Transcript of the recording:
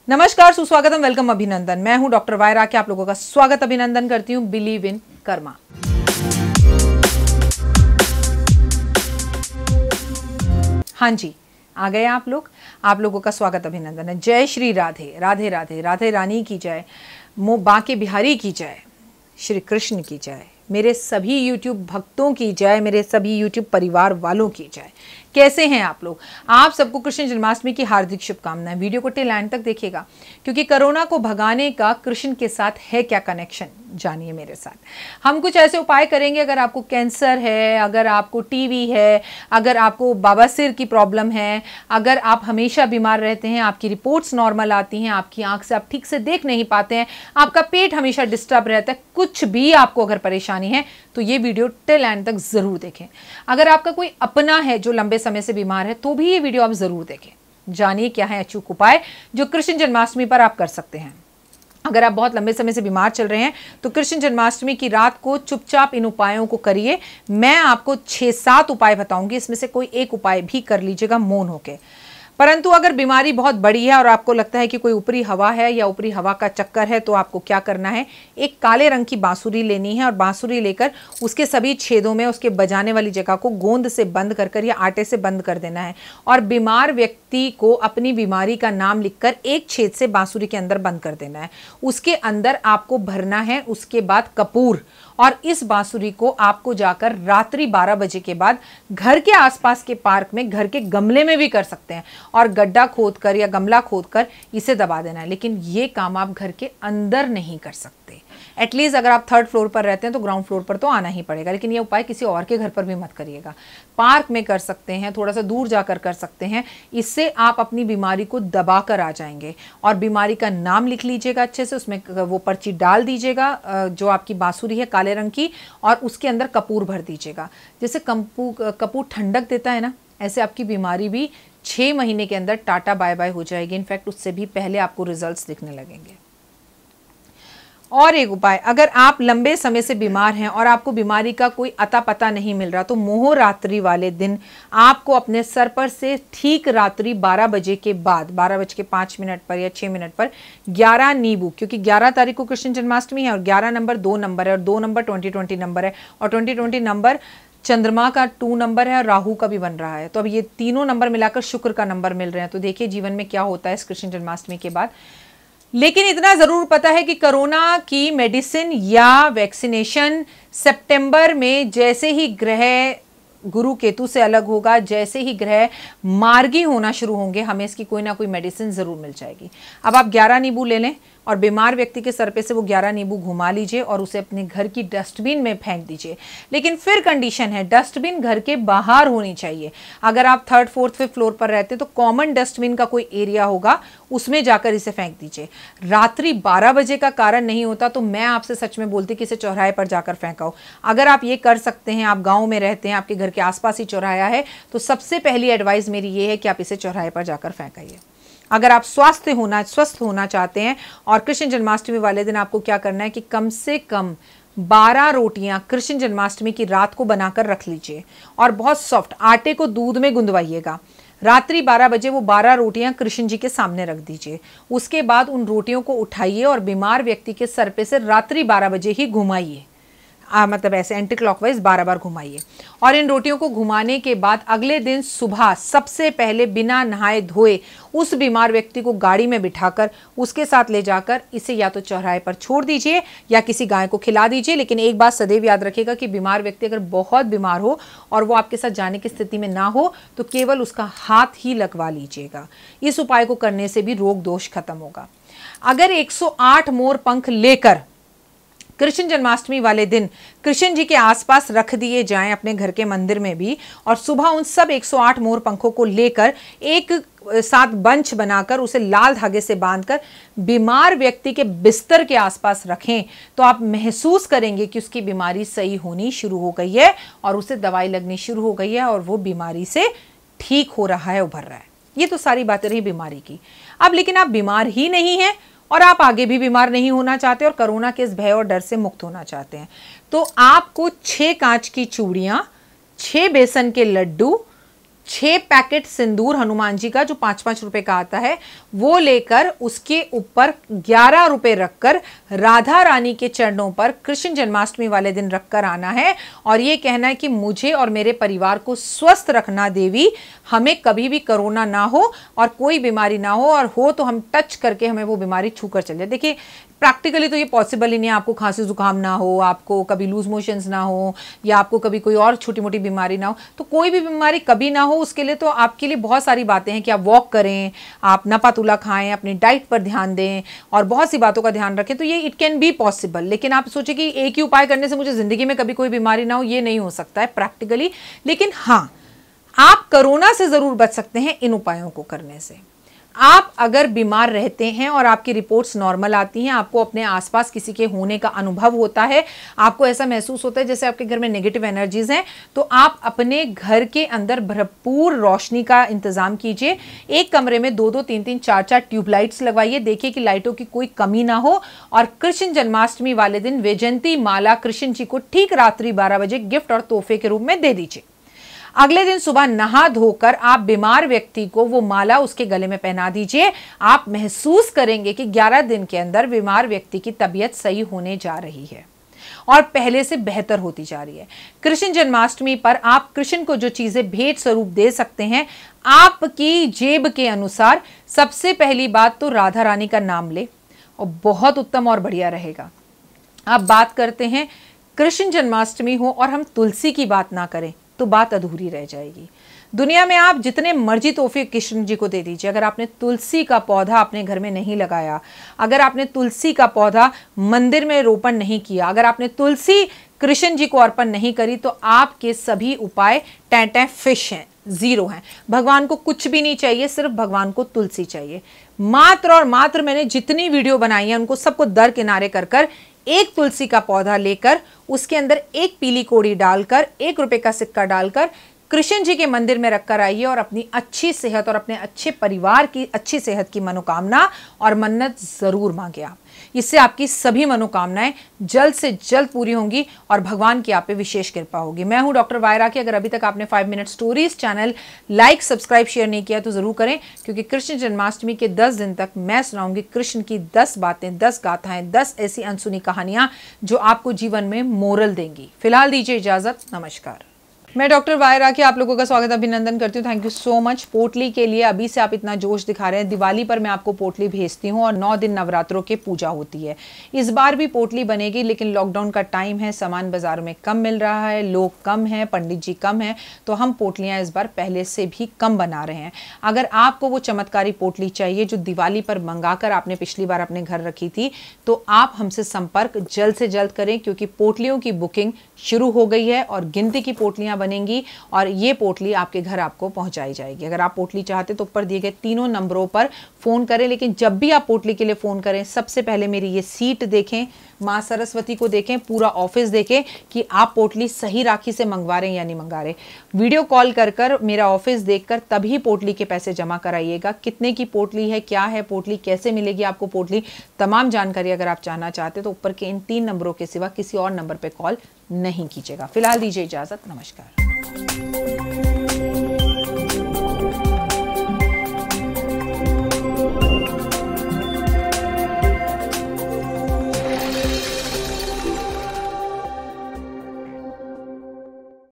नमस्कार, सुस्वागतम, वेलकम, अभिनंदन। मैं हूं डॉक्टर वायरा के आप लोगों का स्वागत अभिनंदन करती हूं बिलीव इन कर्मा। हाँ जी, आ गए आप लोग। आप लोगों का स्वागत अभिनंदन है। जय श्री राधे राधे राधे राधे रानी की जय, मो बांके बिहारी की जय, श्री कृष्ण की जय, मेरे सभी YouTube भक्तों की जय, मेरे सभी YouTube परिवार वालों की जय। कैसे हैं आप लोग? आप सबको कृष्ण जन्माष्टमी की हार्दिक शुभकामनाएं। वीडियो को टिल एंड तक देखिएगा क्योंकि कोरोना को भगाने का कृष्ण के साथ है क्या कनेक्शन, जानिए मेरे साथ। हम कुछ ऐसे उपाय करेंगे। अगर आपको कैंसर है, अगर आपको टीबी है, अगर आपको बवासीर की प्रॉब्लम है, अगर आप हमेशा बीमार रहते हैं, आपकी रिपोर्ट्स नॉर्मल आती हैं, आपकी आंख से आप ठीक से देख नहीं पाते हैं, आपका पेट हमेशा डिस्टर्ब रहता है, कुछ भी आपको अगर परेशानी है तो ये वीडियो टिल एंड तक जरूर देखें। अगर आपका कोई अपना है जो लंबे समय से बीमार है तो भी ये वीडियो आप जरूर देखें। जानिए क्या है अचूक उपाय जो कृष्ण जन्माष्टमी पर आप कर सकते हैं। अगर आप बहुत लंबे समय से बीमार चल रहे हैं तो कृष्ण जन्माष्टमी की रात को चुपचाप इन उपायों को करिए। मैं आपको 6-7 उपाय बताऊंगी, इसमें से कोई एक उपाय भी कर लीजिएगा मौन होके। परंतु अगर बीमारी बहुत बड़ी है और आपको लगता है कि कोई ऊपरी हवा है या ऊपरी हवा का चक्कर है तो आपको क्या करना है, एक काले रंग की बांसुरी लेनी है और बांसुरी लेकर उसके सभी छेदों में उसके बजाने वाली जगह को गोंद से बंद कर या आटे से बंद कर देना है और बीमार व्यक्ति को अपनी बीमारी का नाम लिखकर एक छेद से बांसुरी के अंदर बंद कर देना है। उसके अंदर आपको भरना है उसके बाद कपूर, और इस बांसुरी को आपको जाकर रात्रि 12 बजे के बाद घर के आसपास के पार्क में, घर के गमले में भी कर सकते हैं और गड्ढा खोदकर या गमला खोदकर इसे दबा देना है। लेकिन ये काम आप घर के अंदर नहीं कर सकते। एटलीस्ट अगर आप 3rd फ्लोर पर रहते हैं तो ग्राउंड फ्लोर पर तो आना ही पड़ेगा, लेकिन ये उपाय किसी और के घर पर भी मत करिएगा। पार्क में कर सकते हैं, थोड़ा सा दूर जाकर कर सकते हैं। इससे आप अपनी बीमारी को दबा कर आ जाएंगे और बीमारी का नाम लिख लीजिएगा अच्छे से, उसमें वो पर्ची डाल दीजिएगा जो आपकी बांसुरी है काले रंग की, और उसके अंदर कपूर भर दीजिएगा। जैसे कपूर ठंडक देता है ना, ऐसे आपकी बीमारी भी 6 महीने के अंदर टाटा बाय बाय हो जाएगी। इनफैक्ट उससे भी पहले आपको रिजल्ट्स दिखने लगेंगे। और एक उपाय, अगर आप लंबे समय से बीमार हैं और आपको बीमारी का कोई अता पता नहीं मिल रहा तो मोहरात्रि वाले दिन आपको अपने सर पर से ठीक रात्रि 12 बजे के बाद 12:05 पर या 6 मिनट पर 11 नींबू, क्योंकि 11 तारीख को कृष्ण जन्माष्टमी है और 11 नंबर 2 नंबर है और 2 नंबर 2020 नंबर है और 2020 नंबर चंद्रमा का 2 नंबर है और राहु का भी बन रहा है। तो अब ये तीनों नंबर मिलाकर शुक्र का नंबर मिल रहे हैं। तो देखिए जीवन में क्या होता है इस कृष्ण जन्माष्टमी के बाद। लेकिन इतना जरूर पता है कि कोरोना की मेडिसिन या वैक्सीनेशन सितंबर में जैसे ही ग्रह गुरु केतु से अलग होगा, जैसे ही ग्रह मार्गी होना शुरू होंगे, हमें इसकी कोई ना कोई मेडिसिन जरूर मिल जाएगी। अब आप 11 नींबू ले लें और बीमार व्यक्ति के सर पे से वो 11 नींबू घुमा लीजिए और उसे अपने घर की डस्टबिन में फेंक दीजिए। लेकिन फिर कंडीशन है, डस्टबिन घर के बाहर होनी चाहिए। अगर आप 3rd 4th 5th फ्लोर पर रहते तो कॉमन डस्टबिन का कोई एरिया होगा, उसमें जाकर इसे फेंक दीजिए। रात्रि 12 बजे का कारण नहीं होता तो मैं आपसे सच में बोलती कि इसे चौराहे पर जाकर फेंकाओ। अगर आप ये कर सकते हैं, आप गाँव में रहते हैं, आपके घर के आसपास ही चौराहा है, तो सबसे पहली एडवाइस मेरी ये है कि आप इसे चौराहे पर जाकर फेंकाइए। अगर आप स्वस्थ होना चाहते हैं और कृष्ण जन्माष्टमी वाले दिन आपको क्या करना है कि कम से कम 12 रोटियां कृष्ण जन्माष्टमी की रात को बनाकर रख लीजिए और बहुत सॉफ्ट आटे को दूध में गुंदवाइएगा। रात्रि 12 बजे वो 12 रोटियां कृष्ण जी के सामने रख दीजिए। उसके बाद उन रोटियों को उठाइए और बीमार व्यक्ति के सर पे से रात्रि 12 बजे ही घुमाइए। मतलब ऐसे एंटी क्लॉकवाइज 12 बार घुमाइए और इन रोटियों को घुमाने के बाद अगले दिन सुबह सबसे पहले बिना नहाए धोए उस बीमार व्यक्ति को गाड़ी में बिठाकर उसके साथ ले जाकर इसे या तो चौराहे पर छोड़ दीजिए या किसी गाय को खिला दीजिए। लेकिन एक बात सदैव याद रखिएगा कि बीमार व्यक्ति अगर बहुत बीमार हो और वो आपके साथ जाने की स्थिति में ना हो तो केवल उसका हाथ ही लगवा लीजिएगा। इस उपाय को करने से भी रोग दोष खत्म होगा। अगर 108 मोर पंख लेकर कृष्ण जन्माष्टमी वाले दिन कृष्ण जी के आसपास रख दिए जाएं अपने घर के मंदिर में भी, और सुबह उन सब 108 मोर पंखों को लेकर एक साथ बंच बनाकर उसे लाल धागे से बांधकर बीमार व्यक्ति के बिस्तर के आसपास रखें तो आप महसूस करेंगे कि उसकी बीमारी सही होनी शुरू हो गई है और उसे दवाई लगनी शुरू हो गई है और वो बीमारी से ठीक हो रहा है, उभर रहा है। ये तो सारी बातें रही बीमारी की। अब लेकिन आप बीमार ही नहीं हैं और आप आगे भी बीमार नहीं होना चाहते और कोरोना के इस भय और डर से मुक्त होना चाहते हैं तो आपको 6 कांच की चूड़ियां, 6 बेसन के लड्डू, 6 पैकेट सिंदूर हनुमान जी का जो 5-5 रुपए का आता है वो लेकर उसके ऊपर 11 रुपए रखकर राधा रानी के चरणों पर कृष्ण जन्माष्टमी वाले दिन रखकर आना है और ये कहना है कि मुझे और मेरे परिवार को स्वस्थ रखना देवी, हमें कभी भी कोरोना ना हो और कोई बीमारी ना हो तो हम टच करके हमें वो बीमारी छू कर चल जाए। देखिए प्रैक्टिकली तो ये पॉसिबल ही नहीं है, आपको खांसी जुकाम ना हो, आपको कभी लूज मोशंस ना हो या आपको कभी कोई और छोटी मोटी बीमारी ना हो, तो कोई भी बीमारी कभी ना हो उसके लिए तो आपके लिए बहुत सारी बातें हैं कि आप वॉक करें, आप नपातुला खाएं, अपनी डाइट पर ध्यान दें और बहुत सी बातों का ध्यान रखें, तो ये इट कैन बी पॉसिबल। लेकिन आप सोचें कि एक ही उपाय करने से मुझे जिंदगी में कभी कोई बीमारी ना हो, ये नहीं हो सकता है प्रैक्टिकली। लेकिन हाँ, आप कोरोना से जरूर बच सकते हैं इन उपायों को करने से। आप अगर बीमार रहते हैं और आपकी रिपोर्ट्स नॉर्मल आती हैं, आपको अपने आसपास किसी के होने का अनुभव होता है, आपको ऐसा महसूस होता है जैसे आपके घर में नेगेटिव एनर्जीज हैं, तो आप अपने घर के अंदर भरपूर रोशनी का इंतजाम कीजिए। एक कमरे में 2-2, 3-3, 4-4 ट्यूबलाइट्स लगवाइए, देखिए कि लाइटों की कोई कमी ना हो और कृष्ण जन्माष्टमी वाले दिन वैजयंती माला कृष्ण जी को ठीक रात्रि 12 बजे गिफ्ट और तोहफे के रूप में दे दीजिए। अगले दिन सुबह नहा धोकर आप बीमार व्यक्ति को वो माला उसके गले में पहना दीजिए। आप महसूस करेंगे कि 11 दिन के अंदर बीमार व्यक्ति की तबीयत सही होने जा रही है और पहले से बेहतर होती जा रही है। कृष्ण जन्माष्टमी पर आप कृष्ण को जो चीजें भेंट स्वरूप दे सकते हैं, आपकी जेब के अनुसार सबसे पहली बात तो राधा रानी का नाम ले और बहुत उत्तम और बढ़िया रहेगा। आप बात करते हैं कृष्ण जन्माष्टमी हो और हम तुलसी की बात ना करें तो बात अधूरी रह जाएगी। दुनिया में आप जितने मर्जी तोहफे कृष्ण जी को दे दीजिए, अगर आपने तुलसी का पौधा अपने घर में नहीं लगाया, अगर आपने तुलसी का पौधा मंदिर में रोपण नहीं किया, अगर आपने तुलसी कृष्ण जी को अर्पण नहीं करी, तो आपके सभी उपाय टैं फिश हैं, जीरो हैं। भगवान को कुछ भी नहीं चाहिए, सिर्फ भगवान को तुलसी चाहिए। मात्र और मात्र मैंने जितनी वीडियो बनाई है उनको सबको दरकिनारे कर कर एक तुलसी का पौधा लेकर उसके अंदर एक पीली कोड़ी डालकर 1 रुपए का सिक्का डालकर कृष्ण जी के मंदिर में रखकर आइए और अपनी अच्छी सेहत और अपने अच्छे परिवार की अच्छी सेहत की मनोकामना और मन्नत जरूर मांगे आप। इससे आपकी सभी मनोकामनाएं जल्द से जल्द पूरी होंगी और भगवान की आप पे विशेष कृपा होगी। मैं हूं डॉक्टर वायरा की। अगर अभी तक आपने 5 minute stories channel like, subscribe, share नहीं किया तो जरूर करें, क्योंकि कृष्ण जन्माष्टमी के 10 दिन तक मैं सुनाऊंगी कृष्ण की 10 बातें, 10 गाथाएं, 10 ऐसी अनसुनी कहानियां जो आपको जीवन में मोरल देंगी। फिलहाल दीजिए इजाजत, नमस्कार। मैं डॉक्टर वायरा की आप लोगों का स्वागत अभिनंदन करती हूँ। Thank you so much. पोटली के लिए अभी से आप इतना जोश दिखा रहे हैं। दिवाली पर मैं आपको पोटली भेजती हूँ और 9 दिन नवरात्रों की पूजा होती है। इस बार भी पोटली बनेगी, लेकिन लॉकडाउन का टाइम है, सामान बाजार में कम मिल रहा है, लोग कम हैं, पंडित जी कम हैं, तो हम पोटलियाँ इस बार पहले से भी कम बना रहे हैं। अगर आपको वो चमत्कारी पोटली चाहिए जो दिवाली पर मंगाकर आपने पिछली बार अपने घर रखी थी, तो आप हमसे संपर्क जल्द से जल्द करें, क्योंकि पोटलियों की बुकिंग शुरू हो गई है और गिनती की पोटलियाँ बनेंगी और ये पोटली आपके घर आपको पहुंचाई जाएगी। अगर आप पोटली चाहते तो ऊपर दिए गए 3 नंबरों पर फोन करें, लेकिन जब भी आप पोटली के लिए फोन करें सबसे पहले मेरी ये सीट देखें, माँ सरस्वती को देखें, पूरा ऑफिस देखें कि आप पोटली सही राखी से मंगवा रहे हैं या नहीं मंगा रहे। वीडियो कॉल कर कर मेरा ऑफिस देखकर तभी पोटली के पैसे जमा कराइएगा। कितने की पोटली है, क्या है पोटली, कैसे मिलेगी आपको पोटली, तमाम जानकारी अगर आप जानना चाहते तो ऊपर के इन 3 नंबरों के सिवा किसी और नंबर पर कॉल नहीं कीजिएगा। फिलहाल दीजिए इजाजत, नमस्कार।